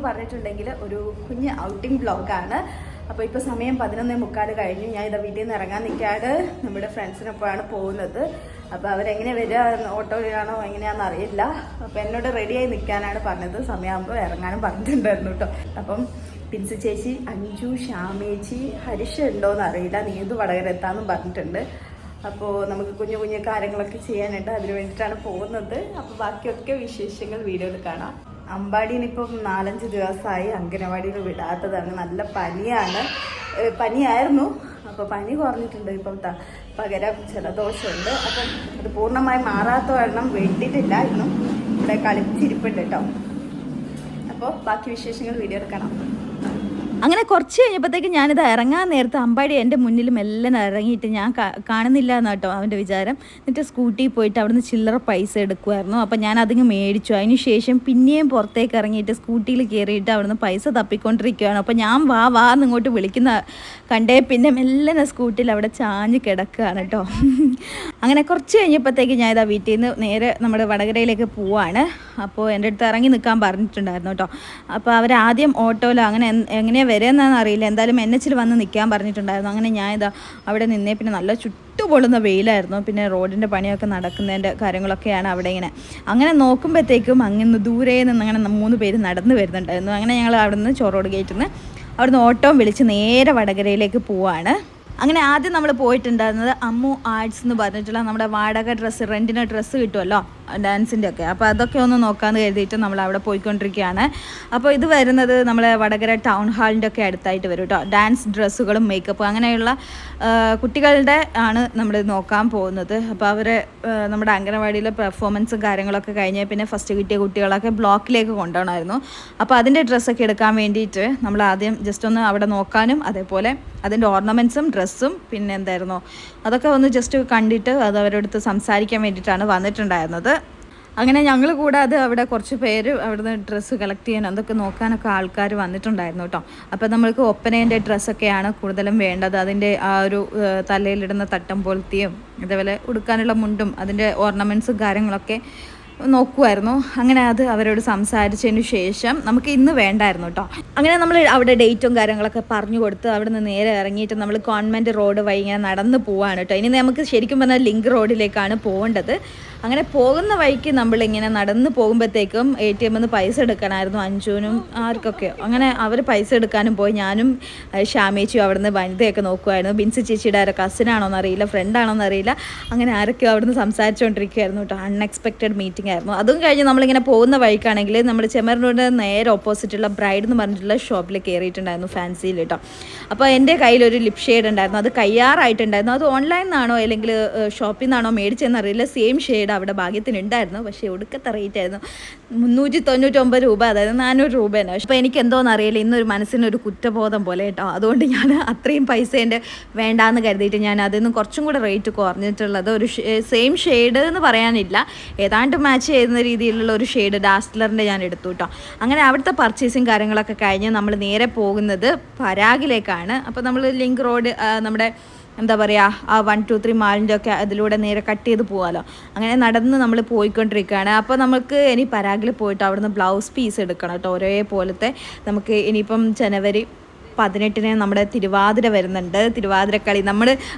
പറഞ്ഞിട്ടുണ്ടെങ്കിൽ ഒരു കുഞ്ഞ് ഔട്ടിംഗ് വ്ളോഗാണ്. അപ്പോൾ ഇപ്പോൾ സമയം 11:45 കഴിഞ്ഞു. ഞാൻ ഇതാ വീട്ടിൽ നിന്ന് ഇറങ്ങാൻ നിൽക്കാതെ നമ്മുടെ ഫ്രണ്ട്സിനൊപ്പമാണ് പോകുന്നത്. അപ്പോൾ അവരെങ്ങനെ വരിക, ഓട്ടോയിലാണോ എങ്ങനെയാണെന്ന് അറിയില്ല. അപ്പോൾ എന്നോട് റെഡിയായി നിൽക്കാനാണ് പറഞ്ഞത്. സമയമാകുമ്പോൾ ഇറങ്ങാനും പറഞ്ഞിട്ടുണ്ടായിരുന്നു കേട്ടോ. അപ്പം പിൻസി ചേച്ചി, അഞ്ജു, ശ്യാമേച്ചി, ഹരിഷ ഉണ്ടോയെന്ന് അറിയില്ല, നീന്തു വടകര എത്താമെന്നും പറഞ്ഞിട്ടുണ്ട്. അപ്പോൾ നമുക്ക് കുഞ്ഞു കുഞ്ഞു കാര്യങ്ങളൊക്കെ ചെയ്യാനുണ്ട്, അതിന് വേണ്ടിയിട്ടാണ് പോകുന്നത്. അപ്പോൾ ബാക്കിയൊക്കെ വിശേഷങ്ങൾ വീഡിയോയിൽ കാണാം. അമ്പാടിയിലിപ്പം 4-5 ദിവസമായി അംഗനവാടിയിൽ വിടാത്തതാണ്. നല്ല പനിയായിരുന്നു. അപ്പോൾ പനി കുറഞ്ഞിട്ടുണ്ട്. ഇപ്പം പകരം ജലദോഷമുണ്ട്. അപ്പം അത് പൂർണ്ണമായി മാറാത്ത കാരണം വേണ്ടിയിട്ടില്ല. ഇന്നും ഇവിടെ കളിച്ചിരിപ്പുണ്ട് കേട്ടോ. അപ്പോൾ ബാക്കി വിശേഷങ്ങൾ വീഡിയോ എടുക്കണം. അങ്ങനെ കുറച്ച് കഴിഞ്ഞപ്പോഴത്തേക്ക് ഞാനിത് ഇറങ്ങാൻ നേരത്തെ അമ്പാടി എൻ്റെ മുന്നിൽ മെല്ലെ ഇറങ്ങിയിട്ട് ഞാൻ കാണുന്നില്ല എന്ന് കേട്ടോ അവൻ്റെ വിചാരം. എന്നിട്ട് സ്കൂട്ടിയിൽ പോയിട്ട് അവിടുന്ന് ചില്ലറ പൈസ എടുക്കുമായിരുന്നു. അപ്പോൾ ഞാൻ അതിങ്ങ് മേടിച്ചു. അതിന് ശേഷം പിന്നെയും പുറത്തേക്ക് ഇറങ്ങിയിട്ട് സ്കൂട്ടിയിൽ കയറിയിട്ട് അവിടുന്ന് പൈസ തപ്പിക്കൊണ്ടിരിക്കുകയാണ്. അപ്പോൾ ഞാൻ വാ എന്നിങ്ങോട്ട് വിളിക്കുന്ന കണ്ടേ പിന്നെ മെല്ലെ സ്കൂട്ടിയിൽ അവിടെ ചാഞ്ഞ് കിടക്കുകയാണ് കേട്ടോ. അങ്ങനെ കുറച്ച് കഴിഞ്ഞപ്പോഴത്തേക്ക് ഞാൻ ഇതാ വീട്ടിൽ നിന്ന് നേരെ നമ്മുടെ വടകരയിലേക്ക് പോവാണ്. അപ്പോൾ എൻ്റെ അടുത്ത് ഇറങ്ങി നിൽക്കാൻ പറഞ്ഞിട്ടുണ്ടായിരുന്നു കേട്ടോ. അപ്പോൾ അവരാദ്യം ഓട്ടോയിലോ അങ്ങനെ എങ്ങനെയാണ് വരുന്നതെന്ന് അറിയില്ല, എന്തായാലും NH വന്ന് നിൽക്കാൻ പറഞ്ഞിട്ടുണ്ടായിരുന്നു. അങ്ങനെ ഞാൻ ഇതാ അവിടെ നിന്നേ. പിന്നെ നല്ല ചുട്ടുപൊള്ളുന്ന വെയിലായിരുന്നു. പിന്നെ റോഡിൻ്റെ പണിയൊക്കെ നടക്കുന്നതിൻ്റെ കാര്യങ്ങളൊക്കെയാണ് അവിടെ ഇങ്ങനെ. അങ്ങനെ നോക്കുമ്പോഴത്തേക്കും അങ്ങനെ ദൂരെ നിന്ന് അങ്ങനെ 3 പേര് നടന്നു വരുന്നുണ്ടായിരുന്നു. അങ്ങനെ ഞങ്ങൾ അവിടെ നിന്ന് ചോറോട് ഗേറ്റിൽ നിന്ന് അവിടുന്ന് ഓട്ടോ വിളിച്ച് നേരെ വടകരയിലേക്ക് പോവാണ്. അങ്ങനെ ആദ്യം നമ്മൾ പോയിട്ടുണ്ടായിരുന്നത് അമ്മു ആർട്സ് എന്ന് പറഞ്ഞിട്ടുള്ള നമ്മുടെ വാടക ഡ്രസ്സ്, റെൻറ്റിന് ഡ്രസ്സ് കിട്ടുമല്ലോ ഡാൻസിൻ്റെ ഒക്കെ. അപ്പോൾ അതൊക്കെ ഒന്ന് നോക്കാമെന്ന് കരുതിയിട്ട് നമ്മൾ അവിടെ പോയിക്കൊണ്ടിരിക്കുകയാണ്. അപ്പോൾ ഇത് വരുന്നത് നമ്മളെ വടകര ടൗൺ ഹാളിൻ്റെ ഒക്കെ അടുത്തായിട്ട് വരും കേട്ടോ. ഡാൻസ് ഡ്രസ്സുകളും മേക്കപ്പും അങ്ങനെയുള്ള കുട്ടികളുടെ ആണ് നമ്മൾ നോക്കാൻ പോകുന്നത്. അപ്പോൾ അവർ നമ്മുടെ അംഗനവാടിയിലെ പെർഫോമൻസും കാര്യങ്ങളൊക്കെ കഴിഞ്ഞ് പിന്നെ ഫസ്റ്റ് കിട്ടിയ കുട്ടികളൊക്കെ ബ്ലോക്കിലേക്ക് കൊണ്ടുപോകണമായിരുന്നു. അപ്പോൾ അതിൻ്റെ ഡ്രസ്സൊക്കെ എടുക്കാൻ വേണ്ടിയിട്ട് നമ്മൾ ആദ്യം ജസ്റ്റ് ഒന്ന് അവിടെ നോക്കാനും അതേപോലെ അതിൻ്റെ ഓർണമെൻറ്റ്സും ഡ്രസ്സും പിന്നെ എന്തായിരുന്നു അതൊക്കെ ഒന്ന് ജസ്റ്റ് കണ്ടിട്ട് അത് അവരോടത്ത് സംസാരിക്കാൻ വേണ്ടിയിട്ടാണ് വന്നിട്ടുണ്ടായിരുന്നത്. അങ്ങനെ ഞങ്ങൾ കൂടാതെ അവിടെ കുറച്ച് പേര് അവിടുന്ന് ഡ്രസ്സ് കളക്ട് ചെയ്യാൻ അതൊക്കെ നോക്കാനൊക്കെ ആൾക്കാർ വന്നിട്ടുണ്ടായിരുന്നു കേട്ടോ. അപ്പോൾ നമ്മൾക്ക് ഒപ്പനേൻ്റെ ഡ്രസ്സൊക്കെയാണ് കൂടുതലും വേണ്ടത്. അതിൻ്റെ ആ ഒരു തലയിലിടുന്ന തട്ടം പോലത്തെയും അതേപോലെ ഉടുക്കാനുള്ള മുണ്ടും അതിൻ്റെ ഓർണമെൻറ്റ്സും കാര്യങ്ങളൊക്കെ നോക്കുമായിരുന്നു. അങ്ങനെ അത് അവരോട് സംസാരിച്ചതിന് ശേഷം നമുക്ക് ഇന്ന് വേണ്ടായിരുന്നു കേട്ടോ. അങ്ങനെ നമ്മൾ അവിടെ ഡേറ്റും കാര്യങ്ങളൊക്കെ പറഞ്ഞു കൊടുത്ത് അവിടെ നിന്ന് നേരെ ഇറങ്ങിയിട്ട് നമ്മൾ കോൺവെൻറ്റ് റോഡ് വഴി ഇങ്ങനെ നടന്ന് പോവാണ് കേട്ടോ. ഇനി നമുക്ക് ശരിക്കും പറഞ്ഞാൽ ലിങ്ക് റോഡിലേക്കാണ് പോകേണ്ടത്. അങ്ങനെ പോകുന്ന വഴിക്ക് നമ്മളിങ്ങനെ നടന്ന് പോകുമ്പോഴത്തേക്കും ATM നിന്ന് പൈസ എടുക്കണമായിരുന്നു അഞ്ജുവിനും ആർക്കൊക്കെയോ. അങ്ങനെ അവർ പൈസ എടുക്കാനും പോയി. ഞാനും ശ്യാമേച്ചിയും അവിടെ നിന്ന് വനിതയൊക്കെ നോക്കുമായിരുന്നു. ബിൻസി ചേച്ചിയുടെ ആരോ കസിനാണോന്ന് അറിയില്ല, ഫ്രണ്ടാണോന്ന് അറിയില്ല. അങ്ങനെ ആരൊക്കെയോ അവിടെ നിന്ന് സംസാരിച്ചുകൊണ്ടിരിക്കുകയായിരുന്നു കേട്ടോ. അൺഎക്സ്പെക്റ്റഡ് മീറ്റിംഗ് ആയിരുന്നു. അതും കഴിഞ്ഞ് നമ്മളിങ്ങനെ പോകുന്ന വഴിക്കാണെങ്കിൽ നമ്മൾ ചെമ്മറിനോട് നേരെ ഓപ്പോസിറ്റുള്ള ബ്രൈഡ് എന്ന് പറഞ്ഞിട്ടുള്ള ഷോപ്പിൽ കയറിയിട്ടുണ്ടായിരുന്നു, ഫാൻസിയിൽ കേട്ടോ. അപ്പോൾ എൻ്റെ കയ്യിലൊരു ലിപ് ഷെയ്ഡ് ഉണ്ടായിരുന്നു. അത് കയ്യാറായിട്ടുണ്ടായിരുന്നു. അത് ഓൺലൈനിൽ നിന്നാണോ അല്ലെങ്കിൽ ഷോപ്പിൽ നിന്നാണോ മേടിച്ചതെന്നറിയില്ല. സെയിം ഷെയ്ഡ് അവിടെ ഭാഗ്യത്തിനുണ്ടായിരുന്നു. പക്ഷേ ഒടുക്കത്തെ റേറ്റ് ആയിരുന്നു, 399 രൂപ, അതായത് 400 രൂപേനെ. അപ്പോൾ എനിക്ക് എന്തോന്ന് അറിയില്ല, ഇന്നൊരു മനസ്സിനൊരു കുറ്റബോധം പോലെ കേട്ടോ. അതുകൊണ്ട് ഞാൻ അത്രയും പൈസേൻ്റെ വേണ്ടാന്ന് കരുതിയിട്ട് ഞാൻ അതിൽ നിന്ന് കുറച്ചും കൂടെ റേറ്റ് കുറഞ്ഞിട്ടുള്ളത് ഒരു സെയിം ഷെയ്ഡ് എന്ന് പറയാനില്ല, ഏതാണ്ട് മാച്ച് ചെയ്യുന്ന രീതിയിലുള്ള ഒരു ഷെയ്ഡ് ഡാസ്ലറിൻ്റെ ഞാൻ എടുത്തു കേട്ടോ. അങ്ങനെ അവിടുത്തെ പർച്ചേസിങ് കാര്യങ്ങളൊക്കെ കഴിഞ്ഞ് നമ്മൾ നേരെ പോകുന്നത് പരാഗിലേക്കാണ്. അപ്പോൾ നമ്മൾ ലിങ്ക് റോഡ് നമ്മുടെ എന്താ പറയുക ആ 1, 2, 3 മാളിൻ്റെ ഒക്കെ അതിലൂടെ നേരെ കട്ട് ചെയ്ത് പോകാമല്ലോ. അങ്ങനെ നടന്ന് നമ്മൾ പോയിക്കൊണ്ടിരിക്കുകയാണ്. അപ്പോൾ നമുക്ക് ഇനി പരാഗിൽ പോയിട്ട് അവിടുന്ന് ബ്ലൗസ് പീസ് എടുക്കണം കേട്ടോ, ഒരേപോലത്തെ. നമുക്ക് ഇനിയിപ്പം ജനുവരി 18 നമ്മുടെ തിരുവാതിര വരുന്നുണ്ട്. തിരുവാതിരക്കളി നമ്മൾ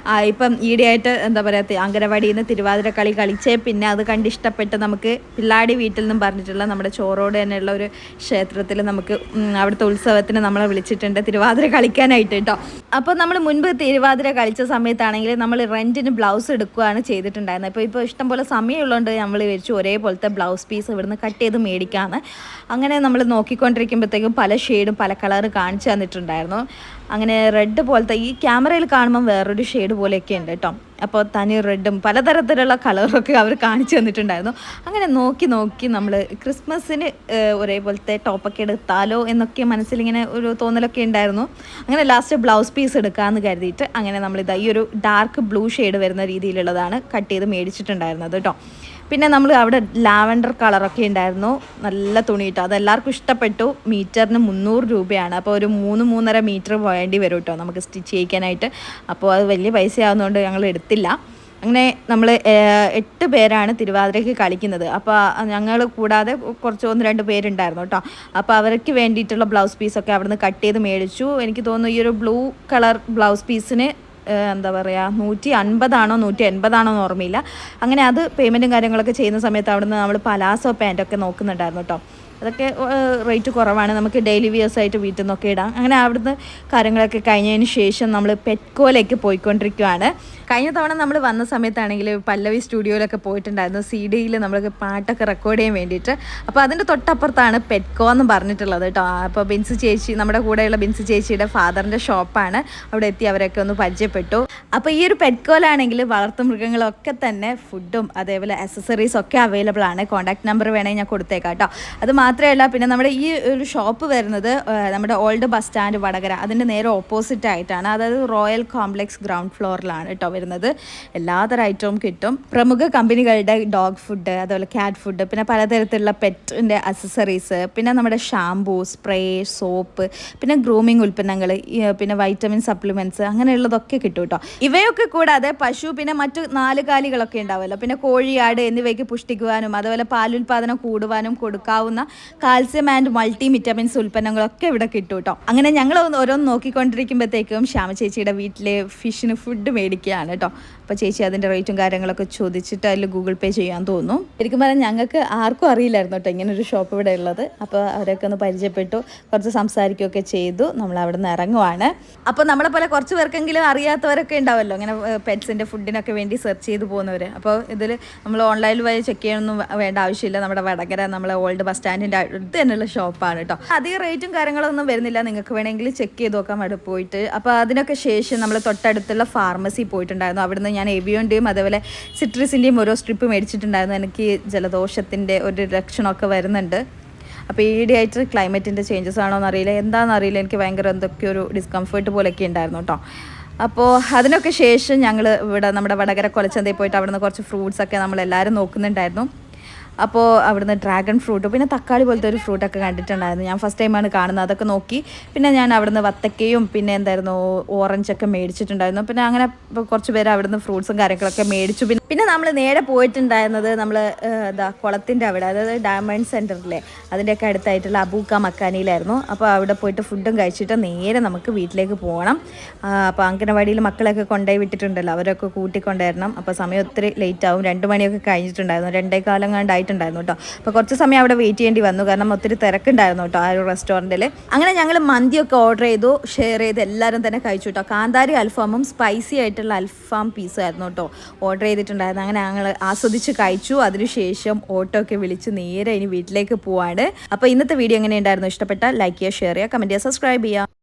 ഇപ്പം ഈടെയായിട്ട് എന്താ പറയുക അംഗനവാടിയിൽ നിന്ന് തിരുവാതിരക്കളി കളിച്ചേ പിന്നെ അത് കണ്ടിഷ്ടപ്പെട്ട് നമുക്ക് പിള്ളാടി വീട്ടിൽ നിന്നും പറഞ്ഞിട്ടുള്ള നമ്മുടെ ചോറോട് തന്നെയുള്ള ഒരു ക്ഷേത്രത്തിൽ നമുക്ക് അവിടുത്തെ ഉത്സവത്തിന് നമ്മളെ വിളിച്ചിട്ടുണ്ട് തിരുവാതിര കളിക്കാനായിട്ട് കേട്ടോ. അപ്പോൾ നമ്മൾ മുൻപ് തിരുവാതിര കളിച്ച സമയത്താണെങ്കിൽ നമ്മൾ റെൻറ്റിന് ബ്ലൗസ് എടുക്കുകയാണ് ചെയ്തിട്ടുണ്ടായിരുന്നത്. ഇപ്പോൾ ഇഷ്ടംപോലെ സമയമുള്ളതുകൊണ്ട് നമ്മൾ വെച്ച് ഒരേപോലത്തെ ബ്ലൗസ് പീസ് ഇവിടുന്ന് കട്ട് ചെയ്ത് മേടിക്കാമെന്ന്. അങ്ങനെ നമ്മൾ നോക്കിക്കൊണ്ടിരിക്കുമ്പോഴത്തേക്കും പല ഷെയ്ഡും പല കളറ് കാണിച്ചു തന്നിട്ടുണ്ടായിരുന്നു. അങ്ങനെ റെഡ് പോലത്തെ ഈ ക്യാമറയിൽ കാണുമ്പം വേറൊരു ഷെയ്ഡ് പോലെയൊക്കെ ഉണ്ട് കേട്ടോ. അപ്പോൾ തനി റെഡും പലതരത്തിലുള്ള കളറൊക്കെ അവർ കാണിച്ചു തന്നിട്ടുണ്ടായിരുന്നു. അങ്ങനെ നോക്കി നമ്മൾ ക്രിസ്മസിന് ഒരേപോലത്തെ ടോപ്പൊക്കെ എടുത്താലോ എന്നൊക്കെ മനസ്സിലിങ്ങനെ ഒരു തോന്നലൊക്കെ ഉണ്ടായിരുന്നു. അങ്ങനെ ലാസ്റ്റ് ബ്ലൗസ് പീസ് എടുക്കാമെന്ന് കരുതിയിട്ട് അങ്ങനെ നമ്മളിതാ ഈ ഒരു ഡാർക്ക് ബ്ലൂ ഷെയ്ഡ് വരുന്ന രീതിയിലുള്ളതാണ് കട്ട് ചെയ്ത് മേടിച്ചിട്ടുണ്ടായിരുന്നത് കേട്ടോ. പിന്നെ നമ്മൾ അവിടെ ലാവൻഡർ കളറൊക്കെ ഉണ്ടായിരുന്നു, നല്ല തുണിയിട്ട് അതെല്ലാവർക്കും ഇഷ്ടപ്പെട്ടു. മീറ്ററിന് 300 രൂപയാണ്. അപ്പോൾ ഒരു 3-3.5 മീറ്റർ വേണ്ടി വരും കേട്ടോ നമുക്ക് സ്റ്റിച്ച് ചെയ്യിക്കാനായിട്ട്. അപ്പോൾ അത് വലിയ പൈസ ആവുന്നതുകൊണ്ട് ഞങ്ങൾ എടുത്തില്ല. അങ്ങനെ നമ്മൾ 8 പേരാണ് തിരുവാതിരയ്ക്ക് കളിക്കുന്നത്. അപ്പോൾ ഞങ്ങൾ കൂടാതെ കുറച്ച് 1-2 പേരുണ്ടായിരുന്നു കേട്ടോ. അപ്പോൾ അവർക്ക് വേണ്ടിയിട്ടുള്ള ബ്ലൗസ് പീസൊക്കെ അവിടുന്ന് കട്ട് ചെയ്ത് മേടിച്ചു. എനിക്ക് തോന്നുന്നു ഈ ഒരു ബ്ലൂ കളർ ബ്ലൗസ് പീസിന് എന്താ പറയുക 150 180 ഓർമ്മയില്ല. അങ്ങനെ അത് പേയ്മെൻറ്റും കാര്യങ്ങളൊക്കെ ചെയ്യുന്ന സമയത്ത് അവിടുന്ന് നമ്മൾ പലാസോ പാൻറ്റൊക്കെ നോക്കുന്നുണ്ടായിരുന്നു കേട്ടോ. അതൊക്കെ റേറ്റ് കുറവാണ്, നമുക്ക് ഡെയിലി വിയേഴ്സ് ആയിട്ട് വീട്ടിൽ നിന്നൊക്കെ ഇടാം. അങ്ങനെ അവിടുന്ന് കാര്യങ്ങളൊക്കെ കഴിഞ്ഞതിന് ശേഷം നമ്മൾ പെറ്റ്കോയിലേക്ക് പോയിക്കൊണ്ടിരിക്കുകയാണ്. കഴിഞ്ഞ തവണ നമ്മൾ വന്ന സമയത്താണെങ്കിൽ പല്ലവി സ്റ്റുഡിയോയിലൊക്കെ പോയിട്ടുണ്ടായിരുന്നു CD-യിൽ നമ്മൾക്ക് പാട്ടൊക്കെ റെക്കോർഡ് ചെയ്യാൻ വേണ്ടിയിട്ട്. അപ്പോൾ അതിൻ്റെ തൊട്ടപ്പുറത്താണ് പെറ്റ്കോ എന്ന് പറഞ്ഞിട്ടുള്ളത് കേട്ടോ. അപ്പോൾ ബിൻസി ചേച്ചി, നമ്മുടെ കൂടെയുള്ള ബിൻസി ചേച്ചിയുടെ ഫാദറിൻ്റെ ഷോപ്പാണ്. അവിടെ എത്തി അവരൊക്കെ ഒന്ന് പരിചയപ്പെട്ടു. അപ്പോൾ ഈ ഒരു പെറ്റ്കോയിലാണെങ്കിൽ വളർത്തുമൃഗങ്ങളൊക്കെ തന്നെ ഫുഡും അതേപോലെ അക്സസറീസ് ഒക്കെ അവൈലബിൾ ആണ്. കോൺടാക്ട് നമ്പർ വേണമെങ്കിൽ ഞാൻ കൊടുത്തേക്കാം കേട്ടോ. അത് മാത്രമല്ല, പിന്നെ നമ്മുടെ ഈ ഒരു ഷോപ്പ് വരുന്നത് നമ്മുടെ ഓൾഡ് ബസ് സ്റ്റാൻഡ് വടകര, അതിൻ്റെ നേരെ ഓപ്പോസിറ്റ് ആയിട്ടാണ്. അതായത് റോയൽ കോംപ്ലക്സ് ഗ്രൗണ്ട് ഫ്ലോറിലാണ് കേട്ടോ വരുന്നത്. എല്ലാതരം ഐറ്റവും കിട്ടും. പ്രമുഖ കമ്പനികളുടെ ഡോഗ് ഫുഡ്, അതുപോലെ ക്യാറ്റ് ഫുഡ്, പിന്നെ പലതരത്തിലുള്ള പെറ്റിൻ്റെ അക്സസറീസ്, പിന്നെ നമ്മുടെ ഷാംപൂ, സ്പ്രേ, സോപ്പ്, പിന്നെ ഗ്രൂമിങ് ഉൽപ്പന്നങ്ങൾ, പിന്നെ വൈറ്റമിൻ സപ്ലിമെൻറ്റ്സ്, അങ്ങനെയുള്ളതൊക്കെ കിട്ടും കേട്ടോ. ഇവയൊക്കെ കൂടാതെ പശു, പിന്നെ മറ്റു 4 കാലികളൊക്കെ ഉണ്ടാവുമല്ലോ, പിന്നെ കോഴി, ആട് എന്നിവയ്ക്ക് പുഷ്ടിക്കുവാനും അതുപോലെ പാലുൽപാദനം കൂടുവാനും കൊടുക്കാവുന്ന കാൽസ്യം ആൻഡ് മൾട്ടി വിറ്റമിൻസ് ഉൽപ്പന്നങ്ങളൊക്കെ ഇവിടെ കിട്ടും കേട്ടോ. അങ്ങനെ ഞങ്ങൾ ഓരോന്ന് നോക്കിക്കൊണ്ടിരിക്കുമ്പോഴത്തേക്കും ശ്യാമ ചേച്ചിയുടെ വീട്ടിലെ ഫിഷിന് ഫുഡ് മേടിക്കുകയാണ് കേട്ടോ. അപ്പോൾ ചേച്ചി അതിൻ്റെ റേറ്റും കാര്യങ്ങളൊക്കെ ചോദിച്ചിട്ട് അതിൽ ഗൂഗിൾ പേ ചെയ്യാൻ തോന്നുന്നു. ശരിക്കും പറഞ്ഞാൽ ഞങ്ങൾക്ക് ആർക്കും അറിയില്ലായിരുന്നു കേട്ടോ ഇങ്ങനൊരു ഷോപ്പ് ഇവിടെ ഉള്ളത്. അപ്പോൾ അവരൊക്കെ ഒന്ന് പരിചയപ്പെട്ടു, കുറച്ച് സംസാരിക്കുകയൊക്കെ ചെയ്തു. നമ്മൾ അവിടെ നിന്ന് ഇറങ്ങുവാണ്. അപ്പോൾ നമ്മളെ പോലെ കുറച്ച് പേർക്കെങ്കിലും അറിയാത്തവരൊക്കെ ഉണ്ടാവുമല്ലോ ഇങ്ങനെ പെറ്റ്സിൻ്റെ ഫുഡിനൊക്കെ വേണ്ടി സെർച്ച് ചെയ്ത് പോകുന്നവർ. അപ്പോൾ ഇതിൽ നമ്മൾ ഓൺലൈനിൽ വഴി ചെക്ക് ചെയ്യണമെന്നും വേണ്ട ആവശ്യമില്ല. നമ്മുടെ വടകര നമ്മളെ ഓൾഡ് ബസ് സ്റ്റാൻഡിൻ്റെ അടുത്ത് തന്നെയുള്ള ഷോപ്പാണ് കേട്ടോ. അധികം റേറ്റും കാര്യങ്ങളൊന്നും വരുന്നില്ല, നിങ്ങൾക്ക് വേണമെങ്കിൽ ചെക്ക് ചെയ്ത് നോക്കാം അവിടെ പോയിട്ട്. അപ്പോൾ അതിനൊക്കെ ശേഷം നമ്മൾ തൊട്ടടുത്തുള്ള ഫാർമസി പോയിട്ടുണ്ടായിരുന്നു. അവിടുന്ന് ഞാൻ എവിയോൻ്റെയും അതേപോലെ സിട്രസിൻ്റെയും ഓരോ സ്ട്രിപ്പ് മേടിച്ചിട്ടുണ്ടായിരുന്നു. എനിക്ക് ജലദോഷത്തിൻ്റെ ഒരു ലക്ഷണമൊക്കെ വരുന്നുണ്ട്. അപ്പോൾ ഈയിടെയായിട്ട് ക്ലൈമറ്റിൻ്റെ ചേഞ്ചസ് ആണോ എന്നറിയില്ല, എന്താണെന്നറിയില്ല, എനിക്ക് ഭയങ്കര എന്തൊക്കെയോ ഒരു ഡിസ്കംഫേർട്ട് പോലെയൊക്കെ ഉണ്ടായിരുന്നു കേട്ടോ. അപ്പോൾ അതിനൊക്കെ ശേഷം ഞങ്ങൾ ഇവിടെ നമ്മുടെ വടകര കൊലച്ചന്തയിൽ പോയിട്ട് അവിടുന്ന് കുറച്ച് ഫ്രൂട്ട്സൊക്കെ നമ്മളെല്ലാവരും നോക്കുന്നുണ്ടായിരുന്നു. അപ്പോൾ അവിടുന്ന് ഡ്രാഗൺ ഫ്രൂട്ട്, പിന്നെ തക്കാളി പോലത്തെ ഒരു ഫ്രൂട്ടൊക്കെ കണ്ടിട്ടുണ്ടായിരുന്നു. ഞാൻ ഫസ്റ്റ് ടൈമാണ് കാണുന്നത്. അതൊക്കെ നോക്കി. പിന്നെ ഞാൻ അവിടുന്ന് വത്തക്കയും പിന്നെ എന്തായിരുന്നു ഓറഞ്ചൊക്കെ മേടിച്ചിട്ടുണ്ടായിരുന്നു. പിന്നെ അങ്ങനെ കുറച്ച് പേര് അവിടുന്ന് ഫ്രൂട്ട്സും കാര്യങ്ങളൊക്കെ മേടിച്ചു. പിന്നെ നമ്മൾ നേരെ പോയിട്ടുണ്ടായിരുന്നത് നമ്മൾ കുളത്തിൻ്റെ അവിടെ, അതായത് ഡയമണ്ട് സെൻറ്ററിലെ അതിൻ്റെയൊക്കെ അടുത്തായിട്ടുള്ള അബൂക്ക മക്കാനിയിലായിരുന്നു. അപ്പോൾ അവിടെ പോയിട്ട് ഫുഡും കഴിച്ചിട്ട് നേരെ നമുക്ക് വീട്ടിലേക്ക് പോകണം. അപ്പോൾ അംഗനവാടിയിൽ മക്കളൊക്കെ കൊണ്ടുപോയി വിട്ടിട്ടുണ്ടല്ലോ, അവരൊക്കെ കൂട്ടിക്കൊണ്ടുവരണം. അപ്പോൾ സമയം ഒത്തിരി ലേറ്റ് ആവും. 2 മണിയൊക്കെ കഴിഞ്ഞിട്ടുണ്ടായിരുന്നു, 2:15 കണ്ടായിട്ടുണ്ടായിരുന്നു കേട്ടോ. അപ്പോൾ കുറച്ച് സമയം അവിടെ വെയിറ്റ് ചെയ്യേണ്ടി വന്നു, കാരണം ഒത്തിരി തിരക്കുണ്ടായിരുന്നു കേട്ടോ ആ ഒരു റെസ്റ്റോറൻറ്റിൽ. അങ്ങനെ ഞങ്ങൾ മന്തിയൊക്കെ ഓർഡർ ചെയ്തു, ഷെയർ ചെയ്ത് എല്ലാവരും തന്നെ കഴിച്ചു കേട്ടോ. കാന്താരി അൽഫാമും സ്പൈസി ആയിട്ടുള്ള അൽഫാം പീസും ആയിരുന്നു കേട്ടോ ഓർഡർ ചെയ്തിട്ടുണ്ടായിരുന്നു. അങ്ങനെ ഞങ്ങൾ ആസ്വദിച്ച് കഴിച്ചു. അതിനുശേഷം ഓട്ടോ ഒക്കെ വിളിച്ച് നേരെ ഇനി വീട്ടിലേക്ക് പോവാണ്. അപ്പോൾ ഇന്നത്തെ വീഡിയോ എങ്ങനെ ഉണ്ടായിരുന്നു? ഇഷ്ടപ്പെട്ടാൽ ലൈക്ക് ചെയ്യുക, ഷെയർ ചെയ്യുക, കമൻറ്റ് ചെയ്യുക, സബ്സ്ക്രൈബ് ചെയ്യുക.